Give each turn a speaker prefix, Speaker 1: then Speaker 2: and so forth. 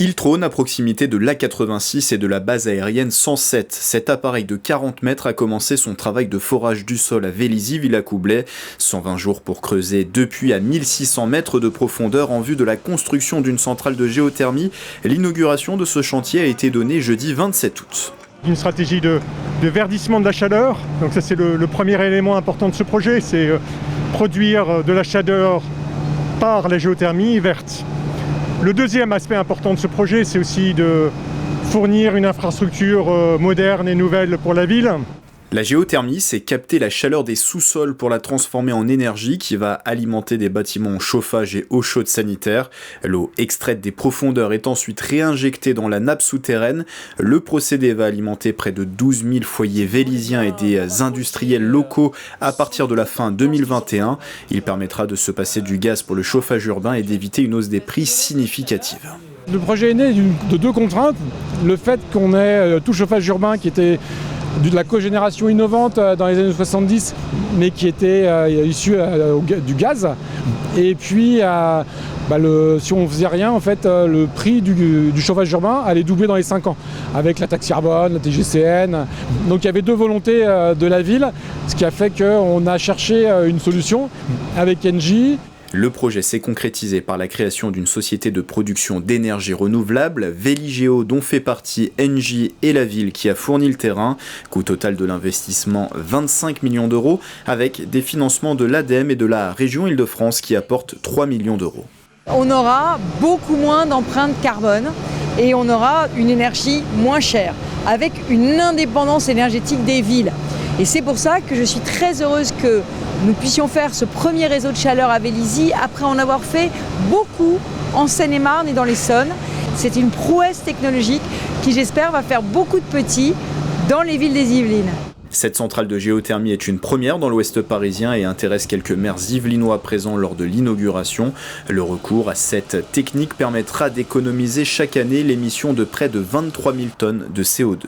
Speaker 1: Il trône à proximité de l'A86 et de la base aérienne 107. Cet appareil de 40 mètres a commencé son travail de forage du sol à Vélizy-Villacoublay. 120 jours pour creuser depuis à 1600 mètres de profondeur en vue de la construction d'une centrale de géothermie. L'inauguration de ce chantier a été donnée jeudi 27 août.
Speaker 2: Une stratégie de verdissement de la chaleur. Donc ça c'est le premier élément important de ce projet, c'est produire de la chaleur par la géothermie verte. Le deuxième aspect important de ce projet, c'est aussi de fournir une infrastructure moderne et nouvelle pour la ville.
Speaker 1: La géothermie, c'est capter la chaleur des sous-sols pour la transformer en énergie qui va alimenter des bâtiments en chauffage et eau chaude sanitaire. L'eau extraite des profondeurs est ensuite réinjectée dans la nappe souterraine. Le procédé va alimenter près de 12 000 foyers vélysiens et des industriels locaux à partir de la fin 2021. Il permettra de se passer du gaz pour le chauffage urbain et d'éviter une hausse des prix significative.
Speaker 3: Le projet est né de deux contraintes. Le fait qu'on ait tout chauffage urbain qui était de la cogénération innovante dans les années 70, mais qui était issu du gaz. Et puis, si on ne faisait rien, en fait, le prix du chauffage urbain allait doubler dans les 5 ans, avec la taxe carbone, la TGCN. Donc il y avait deux volontés de la ville, ce qui a fait qu'on a cherché une solution avec Engie.
Speaker 1: Le projet s'est concrétisé par la création d'une société de production d'énergie renouvelable, Véligéo, dont fait partie Engie et la ville qui a fourni le terrain. Coût total de l'investissement 25 millions d'euros, avec des financements de l'ADEME et de la région Île-de-France qui apportent 3 millions d'euros.
Speaker 4: On aura beaucoup moins d'empreintes carbone et on aura une énergie moins chère, avec une indépendance énergétique des villes. Et c'est pour ça que je suis très heureuse que nous puissions faire ce premier réseau de chaleur à Vélizy après en avoir fait beaucoup en Seine-et-Marne et dans l'Essonne. C'est une prouesse technologique qui, j'espère, va faire beaucoup de petits dans les villes des Yvelines.
Speaker 1: Cette centrale de géothermie est une première dans l'ouest parisien et intéresse quelques maires yvelinois présents lors de l'inauguration. Le recours à cette technique permettra d'économiser chaque année l'émission de près de 23 000 tonnes de CO2.